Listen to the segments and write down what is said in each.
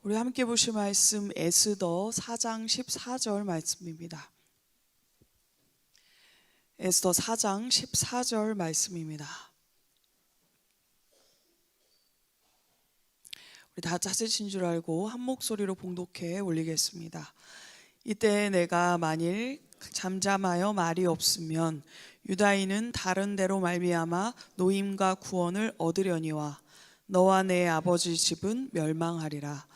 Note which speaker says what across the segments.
Speaker 1: 우리 함께 보실 말씀 에스더 4장 14절 말씀입니다. 에스더 4장 14절 말씀입니다. 우리 다 찾으신 줄 알고 한 목소리로 봉독해 올리겠습니다. 이때 내가 만일 잠잠하여 말이 없으면 유다인은 다른 데로 말미암아 노임과 구원을 얻으려니와 너와 내 아버지 집은 멸망하리라.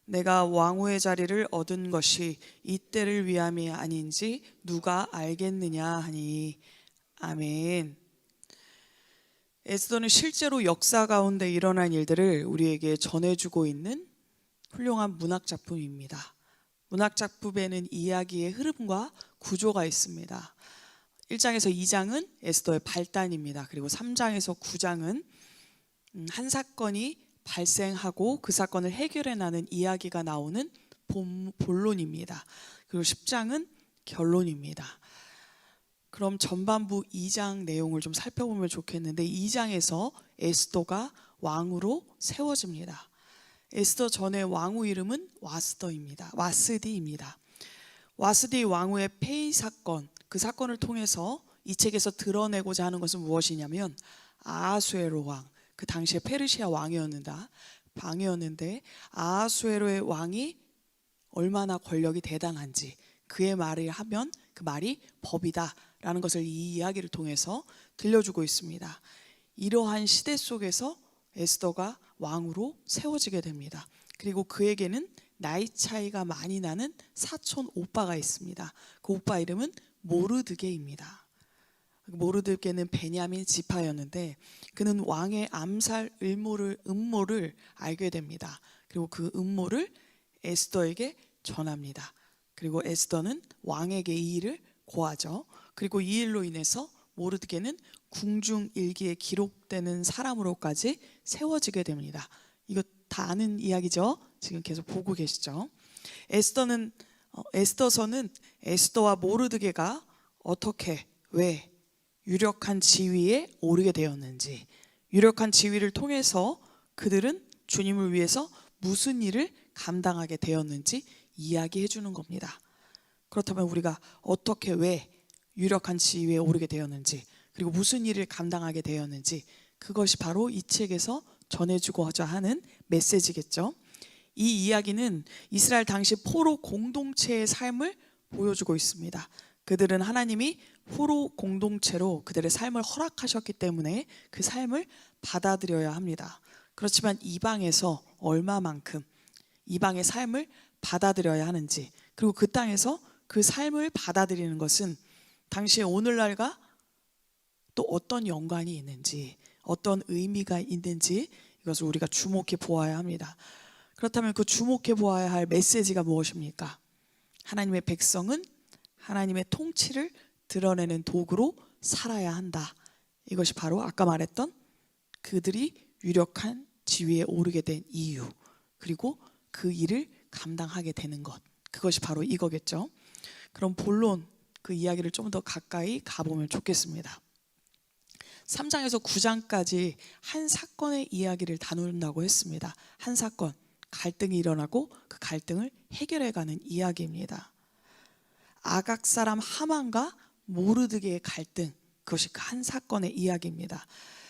Speaker 1: 내가 왕후의 자리를 얻은 것이 이때를 위함이 아닌지 누가 알겠느냐 하니. 아멘. 에스더는 실제로 역사 가운데 일어난 일들을 우리에게 전해주고 있는 훌륭한 문학작품입니다. 문학작품에는 이야기의 흐름과 구조가 있습니다. 1장에서 2장은 에스더의 발단입니다. 그리고 3장에서 9장은 한 사건이 발생하고 그 사건을 해결해 나는 이야기가 나오는 본론입니다. 그리고 10장은 결론입니다. 그럼 전반부 2장 내용을 좀 살펴보면 좋겠는데, 2장에서 에스더가 왕으로 세워집니다. 에스더 전의 왕후 이름은 와스디입니다. 와스디 왕후의 폐위 사건, 그 사건을 통해서 이 책에서 드러내고자 하는 것은 무엇이냐면, 아하수에로 왕, 그 당시에 페르시아 왕이었는데 아하수에로의 왕이 얼마나 권력이 대단한지, 그의 말을 하면 그 말이 법이다 라는 것을 이 이야기를 통해서 들려주고 있습니다. 이러한 시대 속에서 에스더가 왕으로 세워지게 됩니다. 그리고 그에게는 나이 차이가 많이 나는 사촌 오빠가 있습니다. 그 오빠 이름은 모르드게입니다. 모르드게는 베냐민 지파였는데 그는 왕의 암살 음모를 알게 됩니다. 그리고 그 음모를 에스더에게 전합니다. 그리고 에스더는 왕에게 이 일을 고하죠. 그리고 이 일로 인해서 모르드게는 궁중일기에 기록되는 사람으로까지 세워지게 됩니다. 이거 다 아는 이야기죠? 지금 계속 보고 계시죠? 에스더서는 에스더와 모르드게가 어떻게, 왜 유력한 지위에 오르게 되었는지, 유력한 지위를 통해서 그들은 주님을 위해서 무슨 일을 감당하게 되었는지 이야기해 주는 겁니다. 그렇다면 우리가 어떻게, 왜 유력한 지위에 오르게 되었는지, 그리고 무슨 일을 감당하게 되었는지, 그것이 바로 이 책에서 전해주고자 하는 메시지겠죠. 이 이야기는 이스라엘 당시 포로 공동체의 삶을 보여주고 있습니다. 그들은 하나님이 포로 공동체로 그들의 삶을 허락하셨기 때문에 그 삶을 받아들여야 합니다. 그렇지만 이방에서 얼마만큼 이방의 삶을 받아들여야 하는지, 그리고 그 땅에서 그 삶을 받아들이는 것은 당시의 오늘날과 또 어떤 연관이 있는지, 어떤 의미가 있는지, 이것을 우리가 주목해 보아야 합니다. 그렇다면 그 주목해 보아야 할 메시지가 무엇입니까? 하나님의 백성은 하나님의 통치를 드러내는 도구로 살아야 한다. 이것이 바로 아까 말했던 그들이 유력한 지위에 오르게 된 이유, 그리고 그 일을 감당하게 되는 것, 그것이 바로 이거겠죠. 그럼 본론, 그 이야기를 좀 더 가까이 가보면 좋겠습니다. 3장에서 9장까지 한 사건의 이야기를 다룬다고 했습니다. 한 사건, 갈등이 일어나고 그 갈등을 해결해가는 이야기입니다. 아각 사람 하만과 모르드게의 갈등, 그것이 그 한 사건의 이야기입니다.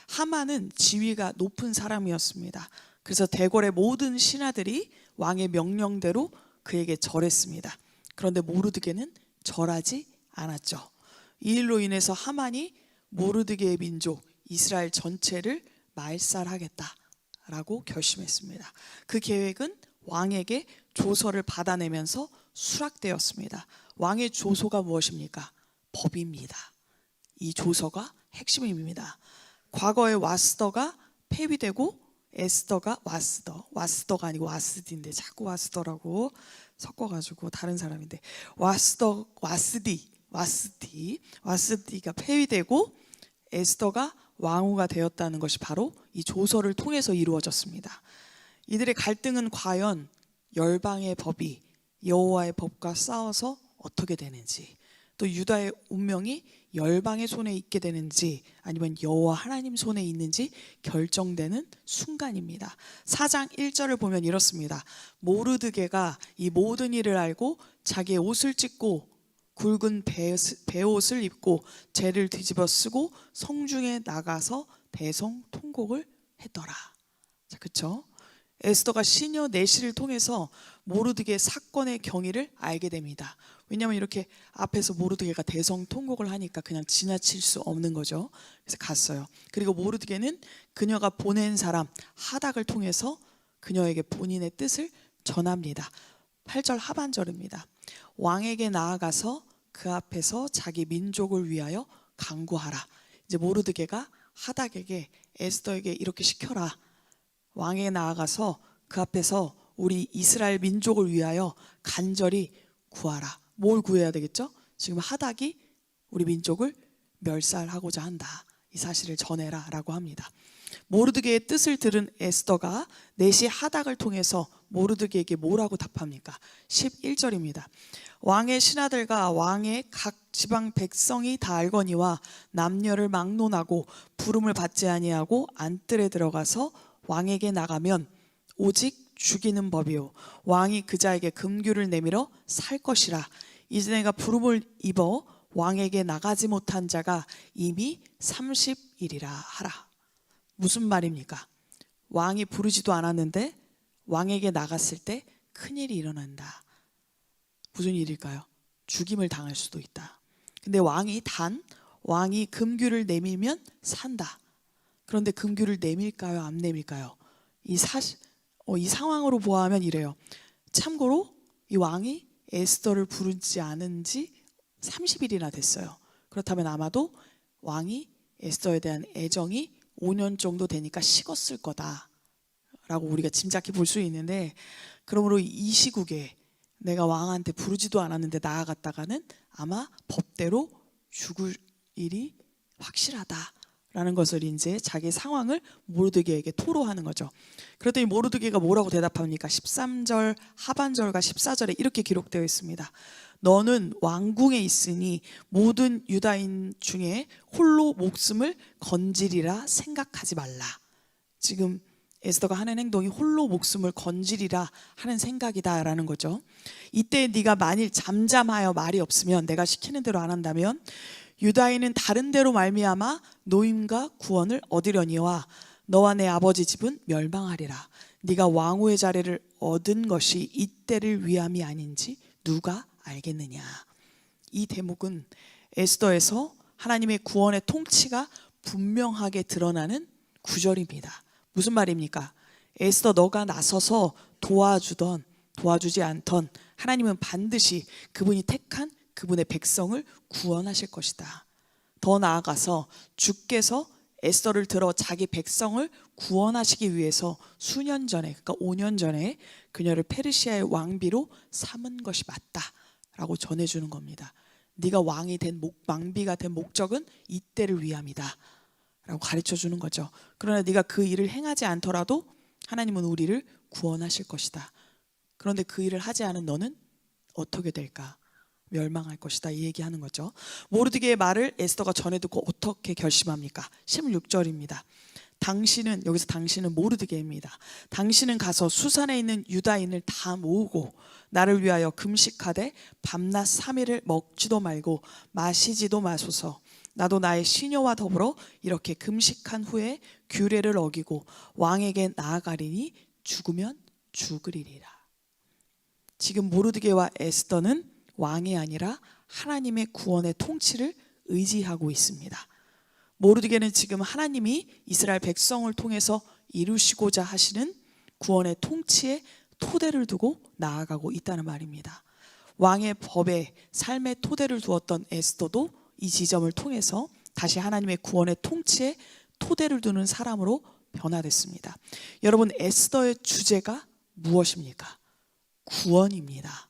Speaker 1: 하만은 지위가 높은 사람이었습니다. 그래서 대궐의 모든 신하들이 왕의 명령대로 그에게 절했습니다. 그런데 모르드게는 절하지 않았죠. 이 일로 인해서 하만이 모르드게의 민족 이스라엘 전체를 말살하겠다라고 결심했습니다. 그 계획은 왕에게 조서를 받아내면서 수락되었습니다. 왕의 조서가 무엇입니까? 법입니다. 이 조서가 핵심입니다. 과거에 와스더가 폐위되고 에스더가 와스더가 아니고 와스디인데 자꾸 와스더라고 섞어가지고 다른 사람인데, 와스디가 폐위되고 에스더가 왕후가 되었다는 것이 바로 이 조서를 통해서 이루어졌습니다. 이들의 갈등은 과연 열방의 법이 여호와의 법과 싸워서 어떻게 되는지, 또 유다의 운명이 열방의 손에 있게 되는지 아니면 여호와 하나님 손에 있는지 결정되는 순간입니다. 4장 1절을 보면 이렇습니다. 모르드게가 이 모든 일을 알고 자기의 옷을 찢고 굵은 베옷을 입고 재를 뒤집어 쓰고 성중에 나가서 대성통곡을 했더라. 자, 그렇죠? 에스더가 시녀 내시를 통해서 모르드게의 사건의 경위를 알게 됩니다. 왜냐하면 이렇게 앞에서 모르드게가 대성통곡을 하니까 그냥 지나칠 수 없는 거죠. 그래서 갔어요. 그리고 모르드게는 그녀가 보낸 사람 하닥을 통해서 그녀에게 본인의 뜻을 전합니다. 8절 하반절입니다. 왕에게 나아가서 그 앞에서 자기 민족을 위하여 간구하라. 이제 모르드게가 하닥에게 에스더에게 이렇게 시켜라. 왕에게 나아가서 그 앞에서 우리 이스라엘 민족을 위하여 간절히 구하라. 뭘 구해야 되겠죠? 지금 하닥이 우리 민족을 멸살하고자 한다. 이 사실을 전해라 라고 합니다. 모르드게의 뜻을 들은 에스더가 내시 하닥을 통해서 모르드게에게 뭐라고 답합니까? 11절입니다. 왕의 신하들과 왕의 각 지방 백성이 다 알거니와 남녀를 막론하고 부름을 받지 아니하고 안뜰에 들어가서 왕에게 나가면 오직 죽이는 법이요 왕이 그자에게 금규를 내밀어 살 것이라. 이제 내가 부름을 입어 왕에게 나가지 못한 자가 이미 30일이라 하라. 무슨 말입니까? 왕이 부르지도 않았는데 왕에게 나갔을 때 큰일이 일어난다. 무슨 일일까요? 죽임을 당할 수도 있다. 근데 왕이 금규를 내밀면 산다. 그런데 금규를 내밀까요? 안 내밀까요? 이 상황으로 보아하면 이래요. 참고로 이 왕이 에스더를 부르지 않은 지 30일이나 됐어요. 그렇다면 아마도 왕이 에스더에 대한 애정이 5년 정도 되니까 식었을 거다라고 우리가 짐작해 볼 수 있는데, 그러므로 이 시국에 내가 왕한테 부르지도 않았는데 나아갔다가는 아마 법대로 죽을 일이 확실하다라는 것을 이제 자기 상황을 모르드게에게 토로하는 거죠. 그랬더니 모르드게가 뭐라고 대답합니까? 13절 하반절과 14절에 이렇게 기록되어 있습니다. 너는 왕궁에 있으니 모든 유다인 중에 홀로 목숨을 건지리라 생각하지 말라. 지금 에스더가 하는 행동이 홀로 목숨을 건지리라 하는 생각이다라는 거죠. 이때 네가 만일 잠잠하여 말이 없으면, 내가 시키는 대로 안 한다면 유다인은 다른 데로 말미암아 노임과 구원을 얻으려니와 너와 내 아버지 집은 멸망하리라. 네가 왕후의 자리를 얻은 것이 이때를 위함이 아닌지 누가 알겠느냐. 이 대목은 에스더에서 하나님의 구원의 통치가 분명하게 드러나는 구절입니다. 무슨 말입니까? 에스더, 너가 나서서 도와주던 도와주지 않던 하나님은 반드시 그분이 택한 그분의 백성을 구원하실 것이다. 더 나아가서 주께서 에스더를 들어 자기 백성을 구원하시기 위해서 수년 전에, 그러니까 5년 전에 그녀를 페르시아의 왕비로 삼은 것이 맞다라고 전해주는 겁니다. 네가 왕비가 된 목적은 이때를 위함이다 라고 가르쳐주는 거죠. 그러나 네가 그 일을 행하지 않더라도 하나님은 우리를 구원하실 것이다. 그런데 그 일을 하지 않은 너는 어떻게 될까? 멸망할 것이다, 이 얘기하는 거죠. 모르드게의 말을 에스더가 전해 듣고 어떻게 결심합니까? 16절입니다. 여기서 당신은 모르드게입니다. 당신은 가서 수산에 있는 유다인을 다 모으고 나를 위하여 금식하되 밤낮 3일을 먹지도 말고 마시지도 마소서. 나도 나의 시녀와 더불어 이렇게 금식한 후에 규례를 어기고 왕에게 나아가리니 죽으면 죽으리라. 지금 모르드게와 에스더는 왕이 아니라 하나님의 구원의 통치를 의지하고 있습니다. 모르드게는 지금 하나님이 이스라엘 백성을 통해서 이루시고자 하시는 구원의 통치에 토대를 두고 나아가고 있다는 말입니다. 왕의 법에 삶의 토대를 두었던 에스더도 이 지점을 통해서 다시 하나님의 구원의 통치에 토대를 두는 사람으로 변화됐습니다. 여러분, 에스더의 주제가 무엇입니까? 구원입니다.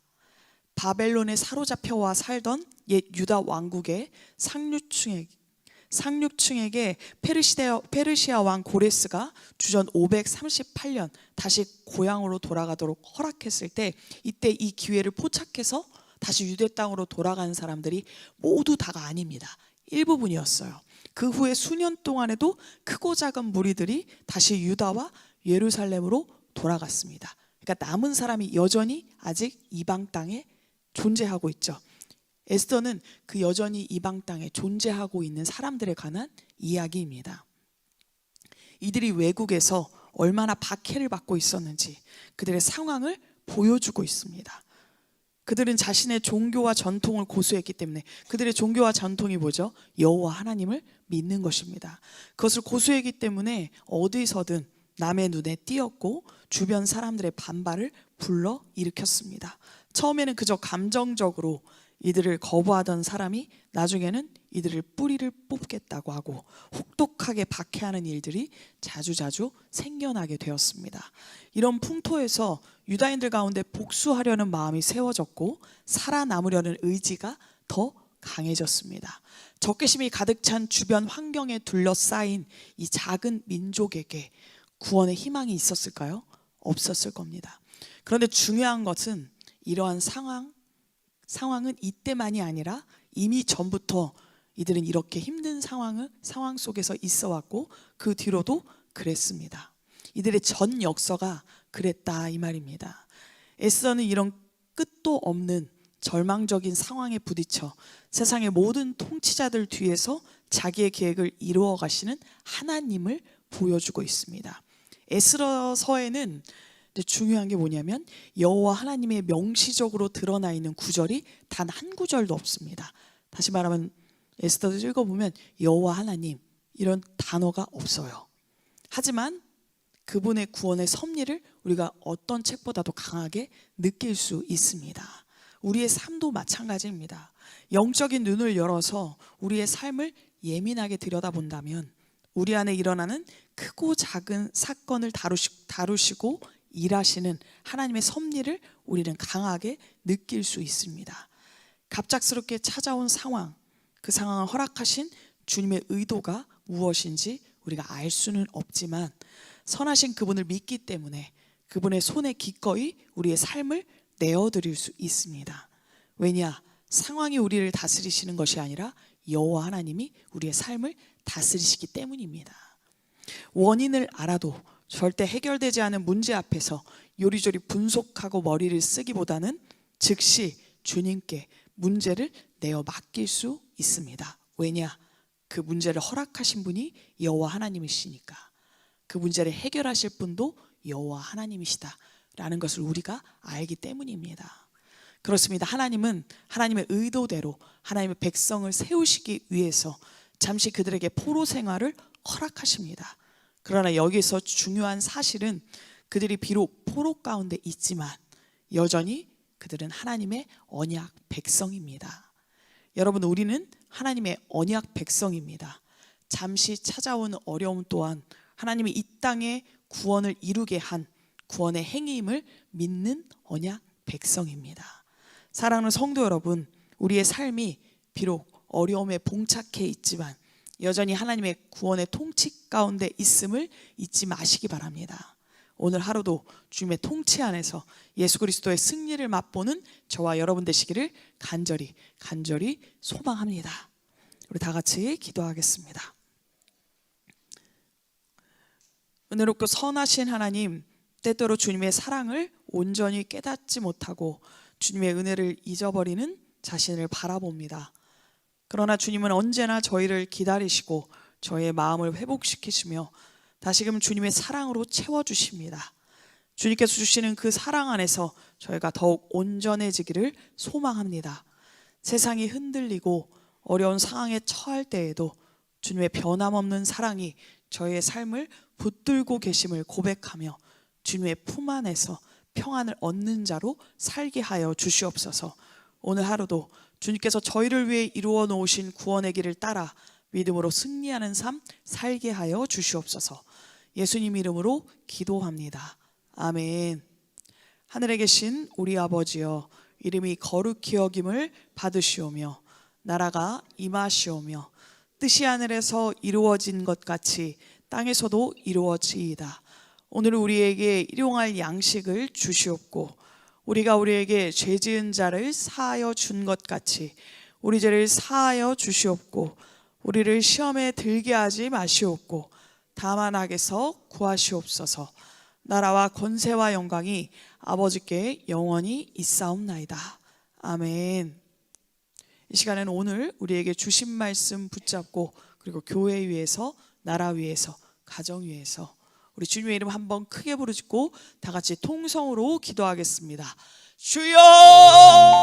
Speaker 1: 바벨론에 사로잡혀와 살던 옛 유다 왕국의 상류층에게 페르시아 왕 고레스가 주전 538년 다시 고향으로 돌아가도록 허락했을 때, 이때 이 기회를 포착해서 다시 유대 땅으로 돌아가는 사람들이 모두 다가 아닙니다. 일부분이었어요. 그 후에 수년 동안에도 크고 작은 무리들이 다시 유다와 예루살렘으로 돌아갔습니다. 그러니까 남은 사람이 여전히 아직 이방 땅에 존재하고 있죠. 에스더는 그 여전히 이방 땅에 존재하고 있는 사람들에 관한 이야기입니다. 이들이 외국에서 얼마나 박해를 받고 있었는지 그들의 상황을 보여주고 있습니다. 그들은 자신의 종교와 전통을 고수했기 때문에, 그들의 종교와 전통이 뭐죠? 여호와 하나님을 믿는 것입니다. 그것을 고수했기 때문에 어디서든 남의 눈에 띄었고 주변 사람들의 반발을 불러 일으켰습니다. 처음에는 그저 감정적으로 이들을 거부하던 사람이 나중에는 이들을 뿌리를 뽑겠다고 하고 혹독하게 박해하는 일들이 자주자주 생겨나게 되었습니다. 이런 풍토에서 유다인들 가운데 복수하려는 마음이 세워졌고 살아남으려는 의지가 더 강해졌습니다. 적개심이 가득 찬 주변 환경에 둘러싸인 이 작은 민족에게 구원의 희망이 있었을까요? 없었을 겁니다. 그런데 중요한 것은 이러한 상황은 이때만이 아니라 이미 전부터 이들은 이렇게 힘든 상황 속에서 있어 왔고 그 뒤로도 그랬습니다. 이들의 전 역사가 그랬다 이 말입니다. 에스더는 이런 끝도 없는 절망적인 상황에 부딪혀 세상의 모든 통치자들 뒤에서 자기의 계획을 이루어 가시는 하나님을 보여주고 있습니다. 에스더서에는 중요한 게 뭐냐면 여호와 하나님의 명시적으로 드러나 있는 구절이 단 한 구절도 없습니다. 다시 말하면 에스더를 읽어보면 여호와 하나님 이런 단어가 없어요. 하지만 그분의 구원의 섭리를 우리가 어떤 책보다도 강하게 느낄 수 있습니다. 우리의 삶도 마찬가지입니다. 영적인 눈을 열어서 우리의 삶을 예민하게 들여다본다면 우리 안에 일어나는 크고 작은 사건을 다루시고 일하시는 하나님의 섭리를 우리는 강하게 느낄 수 있습니다. 갑작스럽게 찾아온 상황, 그 상황을 허락하신 주님의 의도가 무엇인지 우리가 알 수는 없지만 선하신 그분을 믿기 때문에 그분의 손에 기꺼이 우리의 삶을 내어드릴 수 있습니다. 왜냐? 상황이 우리를 다스리시는 것이 아니라 여호와 하나님이 우리의 삶을 다스리시기 때문입니다. 원인을 알아도 절대 해결되지 않은 문제 앞에서 요리조리 분석하고 머리를 쓰기보다는 즉시 주님께 문제를 내어 맡길 수 있습니다. 왜냐? 그 문제를 허락하신 분이 여호와 하나님이시니까. 그 문제를 해결하실 분도 여호와 하나님이시다라는 것을 우리가 알기 때문입니다. 그렇습니다. 하나님은 하나님의 의도대로 하나님의 백성을 세우시기 위해서 잠시 그들에게 포로 생활을 허락하십니다. 그러나 여기서 중요한 사실은 그들이 비록 포로 가운데 있지만 여전히 그들은 하나님의 언약 백성입니다. 여러분, 우리는 하나님의 언약 백성입니다. 잠시 찾아오는 어려움 또한 하나님이 이 땅에 구원을 이루게 한 구원의 행위임을 믿는 언약 백성입니다. 사랑하는 성도 여러분, 우리의 삶이 비록 어려움에 봉착해 있지만 여전히 하나님의 구원의 통치 가운데 있음을 잊지 마시기 바랍니다. 오늘 하루도 주님의 통치 안에서 예수 그리스도의 승리를 맛보는 저와 여러분 되시기를 간절히 소망합니다. 우리 다 같이 기도하겠습니다. 은혜롭고 선하신 하나님, 때때로 주님의 사랑을 온전히 깨닫지 못하고 주님의 은혜를 잊어버리는 자신을 바라봅니다. 그러나 주님은 언제나 저희를 기다리시고 저희의 마음을 회복시키시며 다시금 주님의 사랑으로 채워주십니다. 주님께서 주시는 그 사랑 안에서 저희가 더욱 온전해지기를 소망합니다. 세상이 흔들리고 어려운 상황에 처할 때에도 주님의 변함없는 사랑이 저희의 삶을 붙들고 계심을 고백하며 주님의 품 안에서 평안을 얻는 자로 살게 하여 주시옵소서. 오늘 하루도 주님께서 저희를 위해 이루어 놓으신 구원의 길을 따라 믿음으로 승리하는 삶 살게 하여 주시옵소서. 예수님 이름으로 기도합니다. 아멘. 하늘에 계신 우리 아버지여, 이름이 거룩히 여김을 받으시오며 나라가 임하시오며 뜻이 하늘에서 이루어진 것 같이 땅에서도 이루어지이다. 오늘 우리에게 일용할 양식을 주시옵고 우리가 우리에게 죄 지은 자를 사하여 준 것 같이 우리 죄를 사하여 주시옵고 우리를 시험에 들게 하지 마시옵고 다만 악에서 구하시옵소서. 나라와 권세와 영광이 아버지께 영원히 있사옵나이다. 아멘. 이 시간에는 오늘 우리에게 주신 말씀 붙잡고 그리고 교회 위에서, 나라 위에서, 가정 위에서 우리 주님의 이름 한번 크게 부르짖고 다 같이 통성으로 기도하겠습니다. 주여!